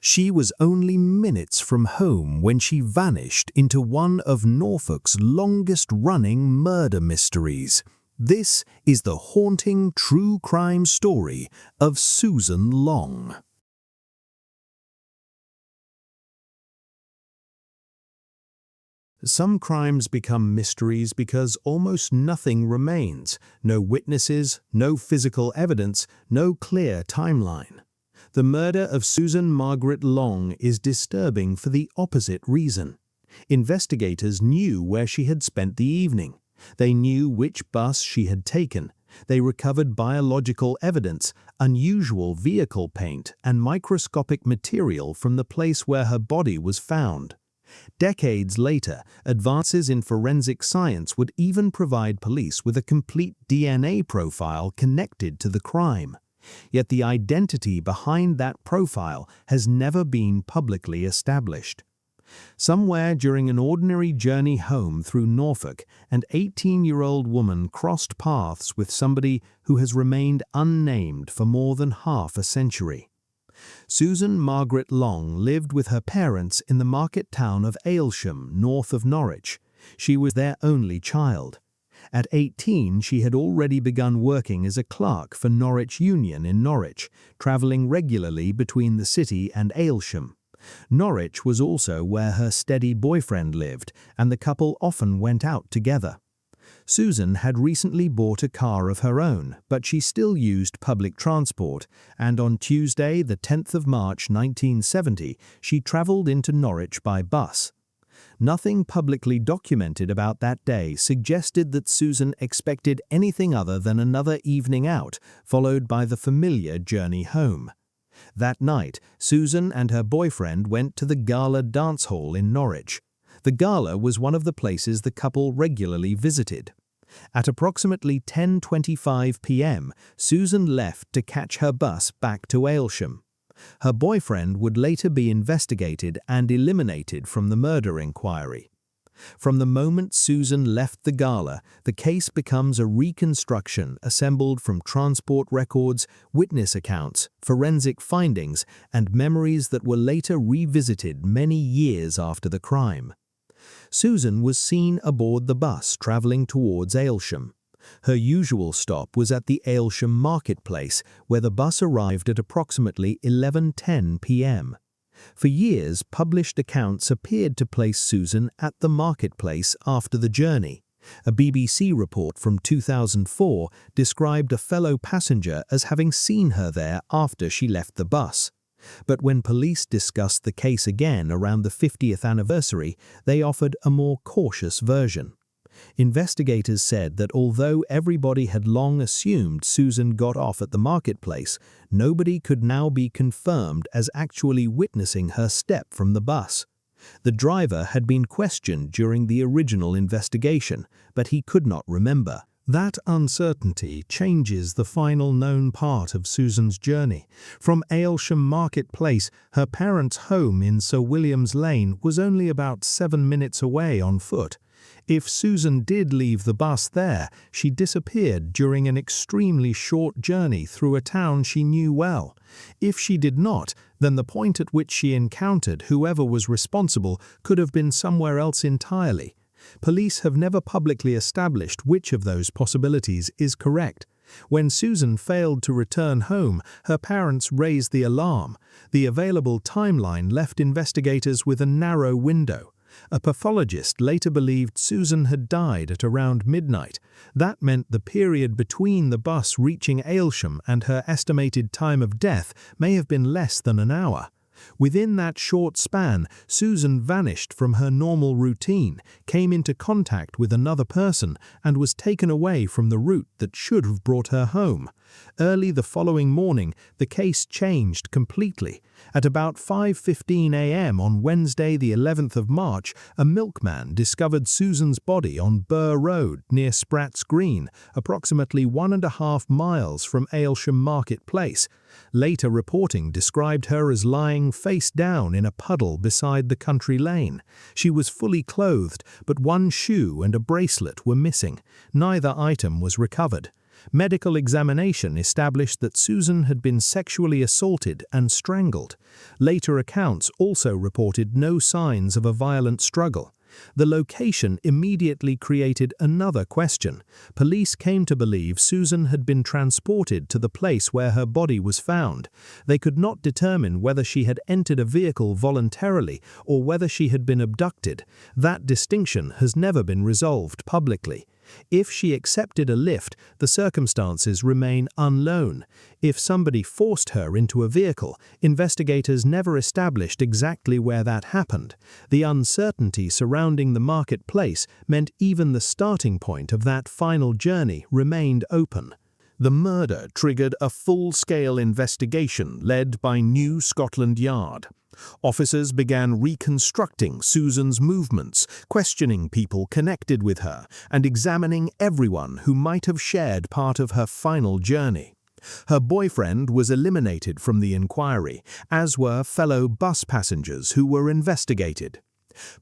She was only minutes from home when she vanished into one of Norfolk's longest-running murder mysteries. This is the haunting true crime story of Susan Long. Some crimes become mysteries because almost nothing remains. No witnesses, no physical evidence, no clear timeline. The murder of Susan Margaret Long is disturbing for the opposite reason. Investigators knew where she had spent the evening. They knew which bus she had taken. They recovered biological evidence, unusual vehicle paint, and microscopic material from the place where her body was found. Decades later, advances in forensic science would even provide police with a complete DNA profile connected to the crime. Yet the identity behind that profile has never been publicly established. Somewhere during an ordinary journey home through Norfolk, an 18-year-old woman crossed paths with somebody who has remained unnamed for more than half a century. Susan Margaret Long lived with her parents in the market town of Aylsham, north of Norwich. She was their only child. At 18, she had already begun working as a clerk for Norwich Union in Norwich, travelling regularly between the city and Aylsham. Norwich was also where her steady boyfriend lived, and the couple often went out together. Susan had recently bought a car of her own, but she still used public transport, and on Tuesday, the 10th of March 1970, she travelled into Norwich by bus. Nothing publicly documented about that day suggested that Susan expected anything other than another evening out, followed by the familiar journey home. That night, Susan and her boyfriend went to the Gala dance hall in Norwich. The Gala was one of the places the couple regularly visited. At approximately 10:25 p.m., Susan left to catch her bus back to Aylsham. Her boyfriend would later be investigated and eliminated from the murder inquiry. From the moment Susan left the Gala, the case becomes a reconstruction assembled from transport records, witness accounts, forensic findings, and memories that were later revisited many years after the crime. Susan was seen aboard the bus travelling towards Aylsham. Her usual stop was at the Aylsham marketplace, where the bus arrived at approximately 11:10 p.m. For years, published accounts appeared to place Susan at the marketplace after the journey. A BBC report from 2004 described a fellow passenger as having seen her there after she left the bus. But when police discussed the case again around the 50th anniversary, they offered a more cautious version. Investigators said that although everybody had long assumed Susan got off at the marketplace, nobody could now be confirmed as actually witnessing her step from the bus. The driver had been questioned during the original investigation, but he could not remember. That uncertainty changes the final known part of Susan's journey. From Aylsham Marketplace, her parents' home in Sir William's Lane was only about 7 minutes away on foot. If Susan did leave the bus there, she disappeared during an extremely short journey through a town she knew well. If she did not, then the point at which she encountered whoever was responsible could have been somewhere else entirely. Police have never publicly established which of those possibilities is correct. When Susan failed to return home, her parents raised the alarm. The available timeline left investigators with a narrow window. A pathologist later believed Susan had died at around midnight. That meant the period between the bus reaching Aylsham and her estimated time of death may have been less than an hour. Within that short span, Susan vanished from her normal routine, came into contact with another person, and was taken away from the route that should have brought her home. Early the following morning, the case changed completely. At about 5:15 a.m. on Wednesday the 11th of March, a milkman discovered Susan's body on Burr Road near Spratt's Green, approximately 1.5 miles from Aylsham Market Place. Later reporting described her as lying face down in a puddle beside the country lane. She was fully clothed, but one shoe and a bracelet were missing. Neither item was recovered. Medical examination established that Susan had been sexually assaulted and strangled. Later accounts also reported no signs of a violent struggle. The location immediately created another question. Police came to believe Susan had been transported to the place where her body was found. They could not determine whether she had entered a vehicle voluntarily or whether she had been abducted. That distinction has never been resolved publicly. If she accepted a lift, the circumstances remain unknown. If somebody forced her into a vehicle, investigators never established exactly where that happened. The uncertainty surrounding the marketplace meant even the starting point of that final journey remained open. The murder triggered a full-scale investigation led by New Scotland Yard. Officers began reconstructing Susan's movements, questioning people connected with her, and examining everyone who might have shared part of her final journey. Her boyfriend was eliminated from the inquiry, as were fellow bus passengers who were investigated.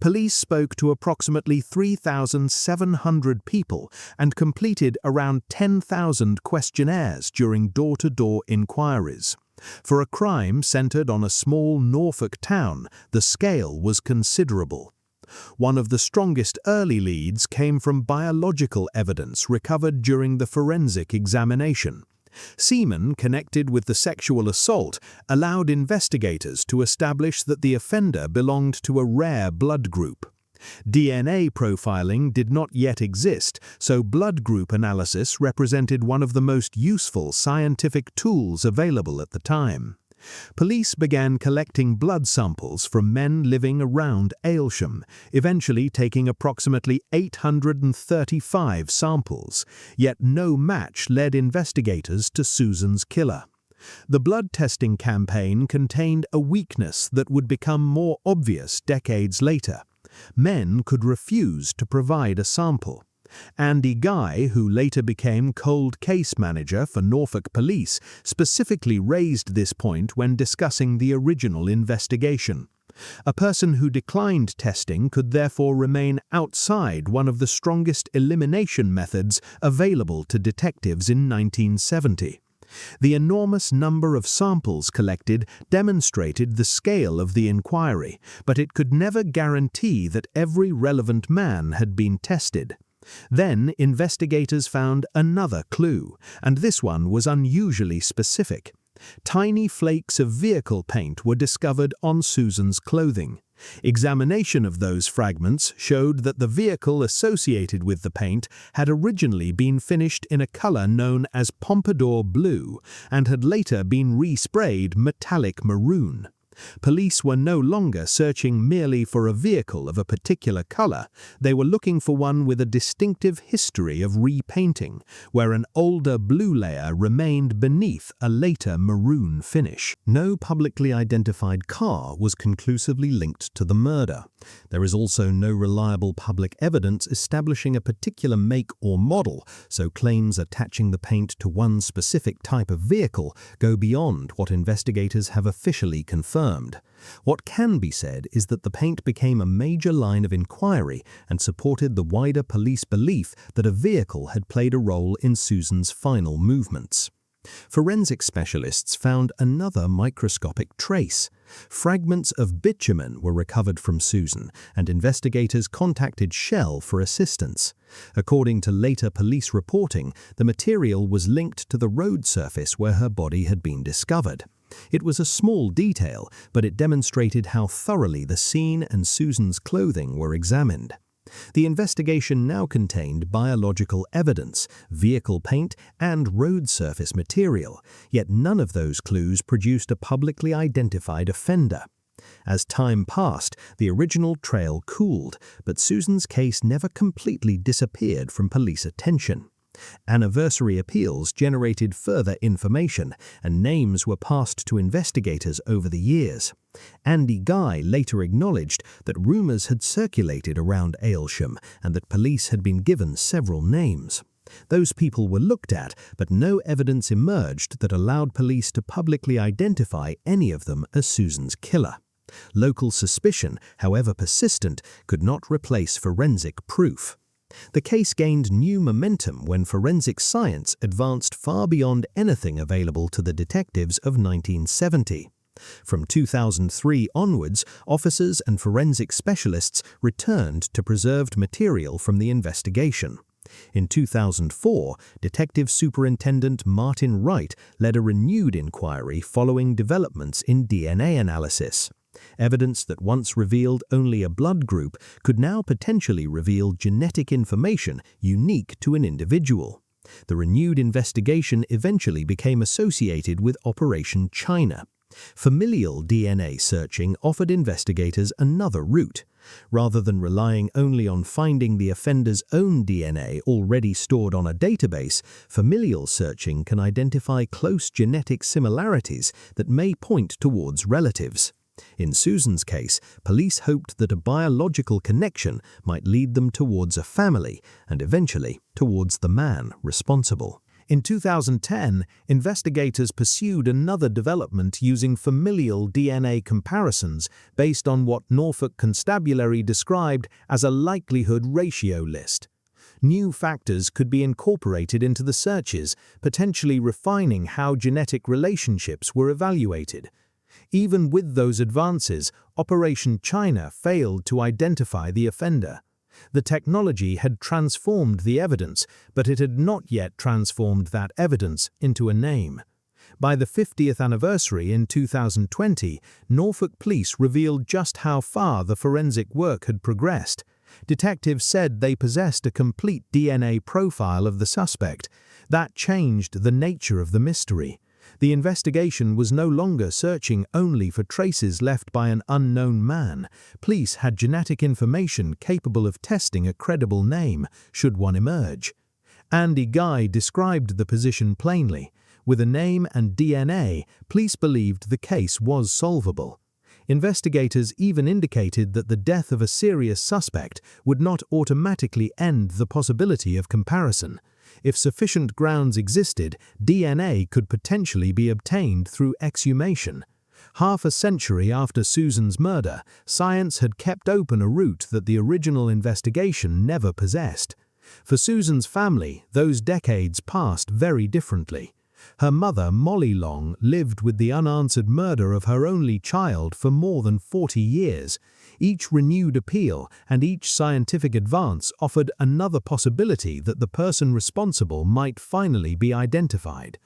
Police spoke to approximately 3,700 people and completed around 10,000 questionnaires during door-to-door inquiries. For a crime centered on a small Norfolk town, the scale was considerable. One of the strongest early leads came from biological evidence recovered during the forensic examination. Semen connected with the sexual assault allowed investigators to establish that the offender belonged to a rare blood group. DNA profiling did not yet exist, so blood group analysis represented one of the most useful scientific tools available at the time. Police began collecting blood samples from men living around Aylsham, eventually taking approximately 835 samples, yet no match led investigators to Susan's killer. The blood testing campaign contained a weakness that would become more obvious decades later. Men could refuse to provide a sample. Andy Guy, who later became cold case manager for Norfolk Police, specifically raised this point when discussing the original investigation. A person who declined testing could therefore remain outside one of the strongest elimination methods available to detectives in 1970. The enormous number of samples collected demonstrated the scale of the inquiry, but it could never guarantee that every relevant man had been tested. Then investigators found another clue, and this one was unusually specific. Tiny flakes of vehicle paint were discovered on Susan's clothing. Examination of those fragments showed that the vehicle associated with the paint had originally been finished in a color known as pompadour blue and had later been resprayed metallic maroon. Police were no longer searching merely for a vehicle of a particular color. They were looking for one with a distinctive history of repainting, where an older blue layer remained beneath a later maroon finish. No publicly identified car was conclusively linked to the murder. There is also no reliable public evidence establishing a particular make or model, so claims attaching the paint to one specific type of vehicle go beyond what investigators have officially confirmed. What can be said is that the paint became a major line of inquiry and supported the wider police belief that a vehicle had played a role in Susan's final movements. Forensic specialists found another microscopic trace. Fragments of bitumen were recovered from Susan, and investigators contacted Shell for assistance. According to later police reporting, the material was linked to the road surface where her body had been discovered. It was a small detail, but it demonstrated how thoroughly the scene and Susan's clothing were examined. The investigation now contained biological evidence, vehicle paint, and road surface material, yet none of those clues produced a publicly identified offender. As time passed, the original trail cooled, but Susan's case never completely disappeared from police attention. Anniversary appeals generated further information, and names were passed to investigators over the years. Andy Guy later acknowledged that rumors had circulated around Aylsham and that police had been given several names. Those people were looked at, but no evidence emerged that allowed police to publicly identify any of them as Susan's killer. Local suspicion, however persistent, could not replace forensic proof. The case gained new momentum when forensic science advanced far beyond anything available to the detectives of 1970. From 2003 onwards, officers and forensic specialists returned to preserved material from the investigation. In 2004, Detective Superintendent Martin Wright led a renewed inquiry following developments in DNA analysis. Evidence that once revealed only a blood group could now potentially reveal genetic information unique to an individual. The renewed investigation eventually became associated with Operation China. Familial DNA searching offered investigators another route. Rather than relying only on finding the offender's own DNA already stored on a database, familial searching can identify close genetic similarities that may point towards relatives. In Susan's case, police hoped that a biological connection might lead them towards a family and eventually towards the man responsible. In 2010, investigators pursued another development using familial DNA comparisons based on what Norfolk Constabulary described as a likelihood ratio list. New factors could be incorporated into the searches, potentially refining how genetic relationships were evaluated. Even with those advances, Operation China failed to identify the offender. The technology had transformed the evidence, but it had not yet transformed that evidence into a name. By the 50th anniversary in 2020, Norfolk police revealed just how far the forensic work had progressed. Detectives said they possessed a complete DNA profile of the suspect. That changed the nature of the mystery. The investigation was no longer searching only for traces left by an unknown man. Police had genetic information capable of testing a credible name, should one emerge. Andy Guy described the position plainly. With a name and DNA, police believed the case was solvable. Investigators even indicated that the death of a serious suspect would not automatically end the possibility of comparison. If sufficient grounds existed, DNA could potentially be obtained through exhumation. Half a century after Susan's murder, science had kept open a route that the original investigation never possessed. For Susan's family, those decades passed very differently. Her mother, Molly Long, lived with the unanswered murder of her only child for more than 40 years. Each renewed appeal and each scientific advance offered another possibility that the person responsible might finally be identified.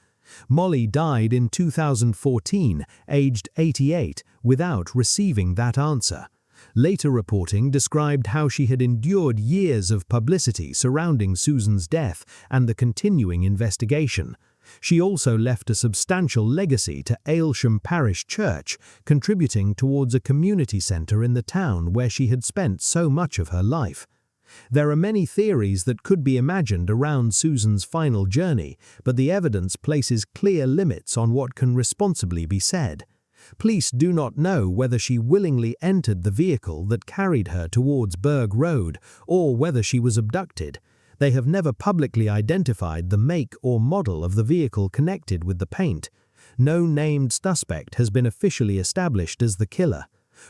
Molly died in 2014, aged 88, without receiving that answer. Later reporting described how she had endured years of publicity surrounding Susan's death and the continuing investigation. She also left a substantial legacy to Aylsham Parish Church, contributing towards a community centre in the town where she had spent so much of her life. There are many theories that could be imagined around Susan's final journey, but the evidence places clear limits on what can responsibly be said. Police do not know whether she willingly entered the vehicle that carried her towards Berg Road or whether she was abducted. They have never publicly identified the make or model of the vehicle connected with the paint. No named suspect has been officially established as the killer.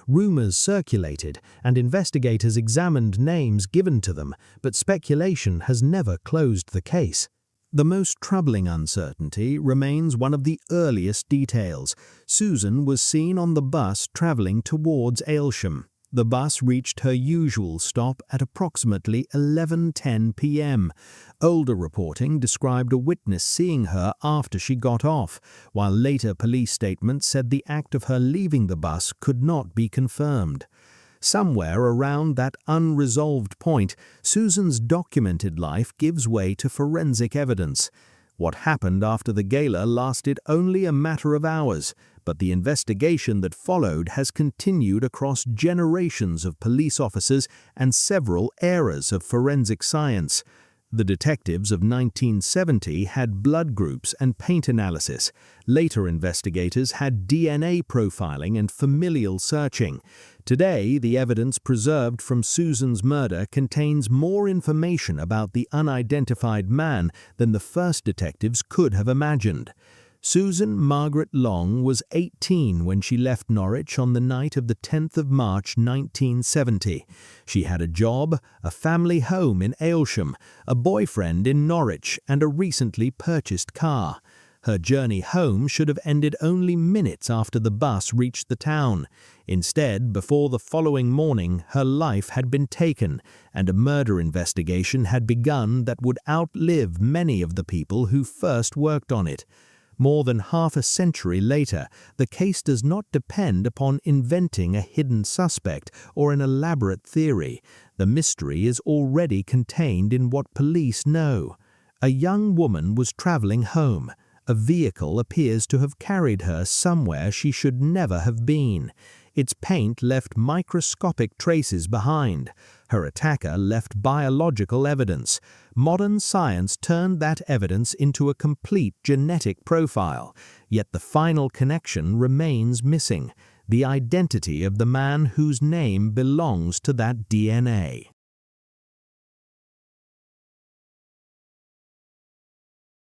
Rumors circulated and investigators examined names given to them, but speculation has never closed the case. The most troubling uncertainty remains one of the earliest details. Susan was seen on the bus traveling towards Aylsham. The bus reached her usual stop at approximately 11:10 p.m. Older reporting described a witness seeing her after she got off, while later police statements said the act of her leaving the bus could not be confirmed. Somewhere around that unresolved point, Susan's documented life gives way to forensic evidence. What happened after the gala lasted only a matter of hours, but the investigation that followed has continued across generations of police officers and several eras of forensic science. The detectives of 1970 had blood groups and paint analysis. Later investigators had DNA profiling and familial searching. Today, the evidence preserved from Susan's murder contains more information about the unidentified man than the first detectives could have imagined. Susan Margaret Long was 18 when she left Norwich on the night of the 10th of March 1970. She had a job, a family home in Aylsham, a boyfriend in Norwich, and a recently purchased car. Her journey home should have ended only minutes after the bus reached the town. Instead, before the following morning, her life had been taken, and a murder investigation had begun that would outlive many of the people who first worked on it. More than half a century later, the case does not depend upon inventing a hidden suspect or an elaborate theory. The mystery is already contained in what police know. A young woman was traveling home. A vehicle appears to have carried her somewhere she should never have been. Its paint left microscopic traces behind. Her attacker left biological evidence. Modern science turned that evidence into a complete genetic profile. Yet the final connection remains missing: the identity of the man whose name belongs to that DNA.